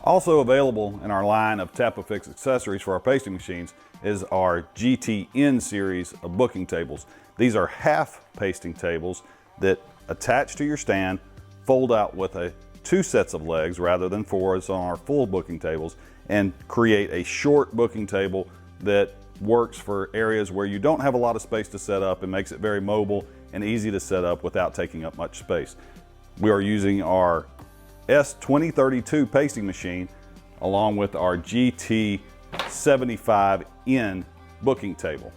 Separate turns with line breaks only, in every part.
Also available in our line of tapo-fix accessories for our pasting machines is our GTN series of booking tables. These are half pasting tables that attach to your stand, fold out with two sets of legs rather than four as on our full booking tables, and create a short booking table that works for areas where you don't have a lot of space to set up and makes it very mobile and easy to set up without taking up much space. We are using our S2032 pasting machine along with our GT75N booking table.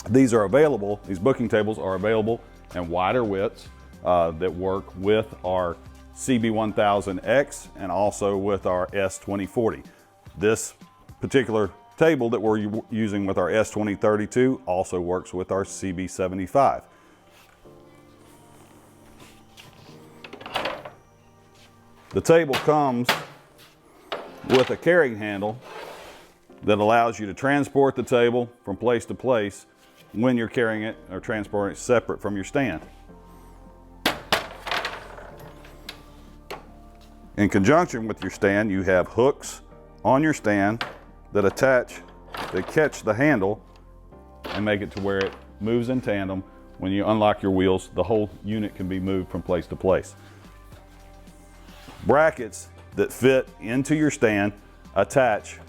These booking tables are available in wider widths that work with our CB1000X and also with our S2040. This particular table that we're using with our S2032 also works with our CB75. The table comes with a carrying handle that allows you to transport the table from place to place when you're carrying it or transporting it separate from your stand. In conjunction with your stand, you have hooks on your stand that catch the handle and make it to where it moves in tandem. When you unlock your wheels, the whole unit can be moved from place to place. Brackets that fit into your stand attach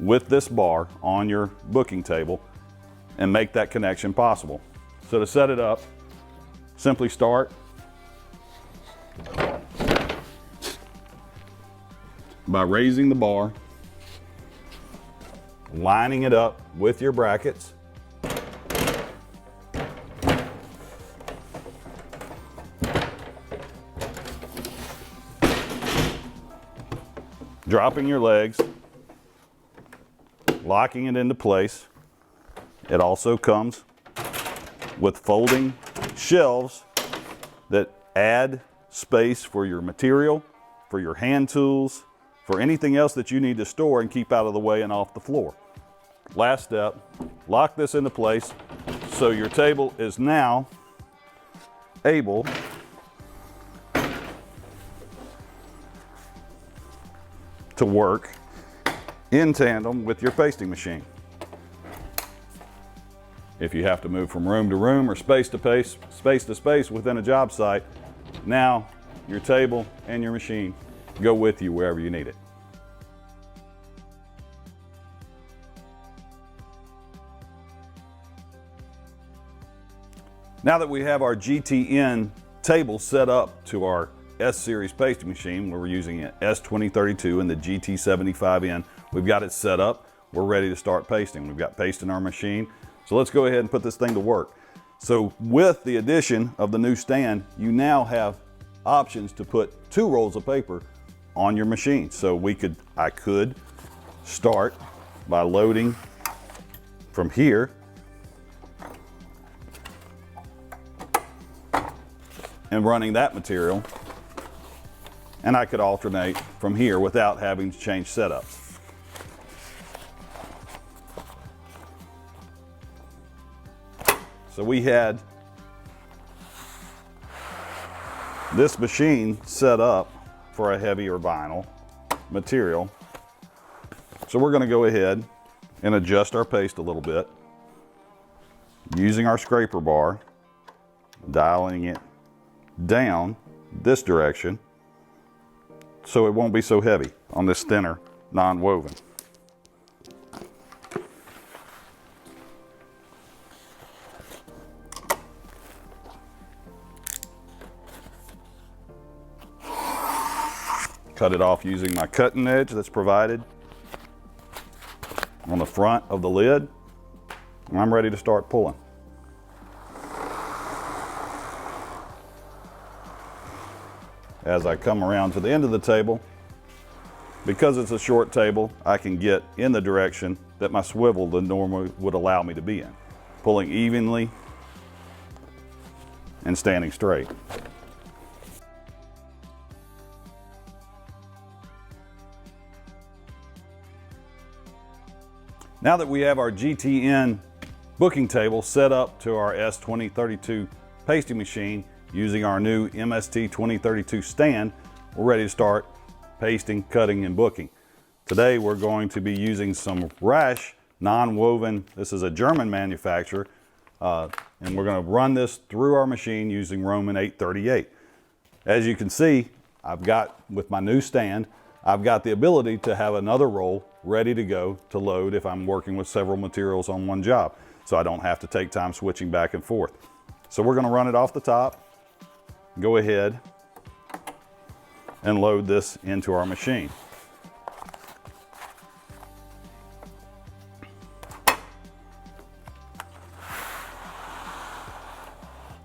with this bar on your booking table and make that connection possible. So to set it up, simply start by raising the bar, lining it up with your brackets, dropping your legs, locking it into place. It also comes with folding shelves that add space for your material, for your hand tools, for anything else that you need to store and keep out of the way and off the floor. Last step, lock this into place so your table is now able to work in tandem with your pasting machine. If you have to move from room to room or space to space within a job site, now your table and your machine go with you wherever you need it. Now that we have our GTN table set up to our S-Series pasting machine, where we're using an S2032 and the GT75N, we've got it set up. We're ready to start pasting. We've got paste in our machine. So let's go ahead and put this thing to work. So with the addition of the new stand, you now have options to put 2 rolls of paper on your machine. So I could start by loading from here and running that material, and I could alternate from here without having to change setups. So we had this machine set up for a heavier vinyl material. So we're going to go ahead and adjust our paste a little bit using our scraper bar, dialing it down this direction so it won't be so heavy on this thinner non-woven. Cut it off using my cutting edge that's provided on the front of the lid, and I'm ready to start pulling. As I come around to the end of the table, because it's a short table, I can get in the direction that my swivel normally would allow me to be in, pulling evenly and standing straight. Now that we have our GTN booking table set up to our S2032 pasting machine using our new MST 2032 stand, we're ready to start pasting, cutting, and booking. Today we're going to be using some Rash non-woven. This is a German manufacturer, and we're going to run this through our machine using Roman 838. As you can see, I've got, with my new stand, I've got the ability to have another roll ready to go to load if I'm working with several materials on one job, so I don't have to take time switching back and forth. So we're going to run it off the top, go ahead and load this into our machine.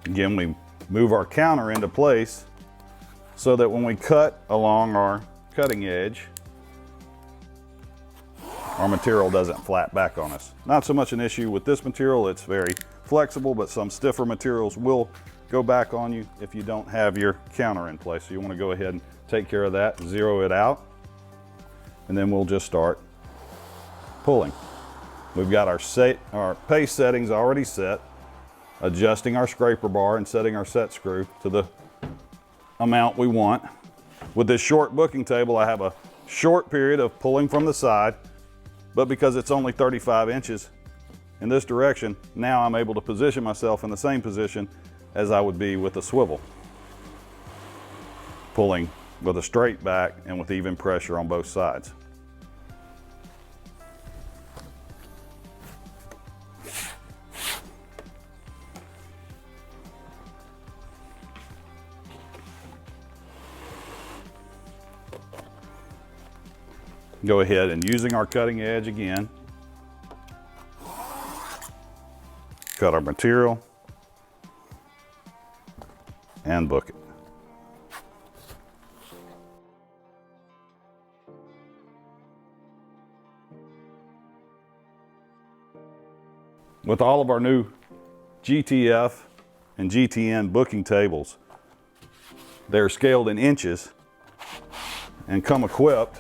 Again, we move our counter into place so that when we cut along our cutting edge, our material doesn't flat back on us. Not so much an issue with this material, it's very flexible, but some stiffer materials will go back on you if you don't have your counter in place. So you want to go ahead and take care of that, zero it out, and then we'll just start pulling. We've got our paste settings already set, adjusting our scraper bar and setting our set screw to the amount we want. With this short booking table, I have a short period of pulling from the side, but because it's only 35 inches in this direction, now I'm able to position myself in the same position as I would be with a swivel, pulling with a straight back and with even pressure on both sides. Go ahead and, using our cutting edge again, cut our material and book it. With all of our new GTF and GTN booking tables, they're scaled in inches and come equipped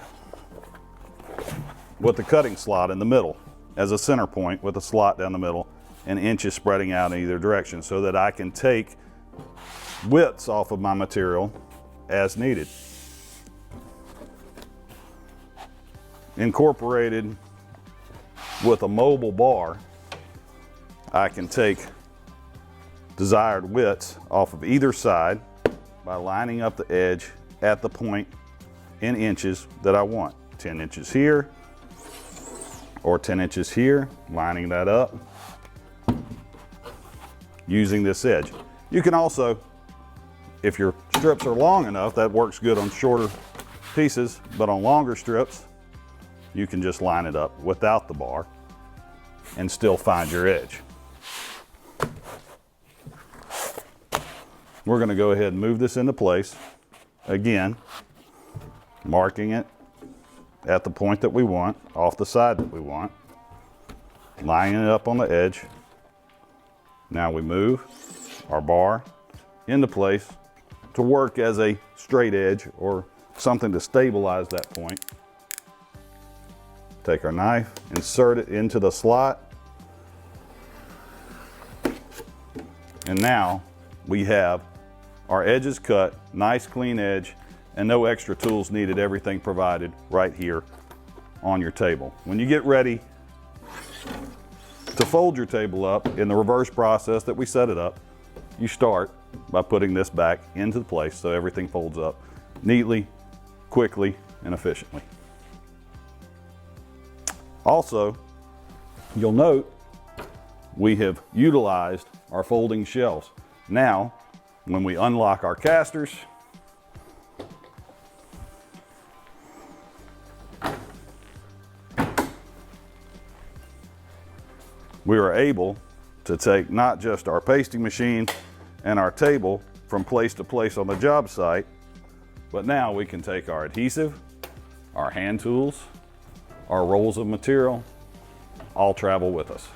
with the cutting slot in the middle as a center point with a slot down the middle and inches spreading out in either direction, so that I can take widths off of my material as needed. Incorporated with a mobile bar, I can take desired widths off of either side by lining up the edge at the point in inches that I want. 10 inches here, or 10 inches here, lining that up using this edge. You can also, if your strips are long enough, that works good on shorter pieces, but on longer strips, you can just line it up without the bar and still find your edge. We're going to go ahead and move this into place. Again, marking it at the point that we want, off the side that we want, lining it up on the edge. Now we move our bar into place to work as a straight edge or something to stabilize that point. Take our knife, insert it into the slot, and now we have our edges cut, nice clean edge, and no extra tools needed, everything provided right here on your table. When you get ready to fold your table up in the reverse process that we set it up, you start by putting this back into place so everything folds up neatly, quickly, and efficiently. Also, you'll note we have utilized our folding shelves. Now, when we unlock our casters, we are able to take not just our pasting machine and our table from place to place on the job site, but now we can take our adhesive, our hand tools, our rolls of material, all travel with us.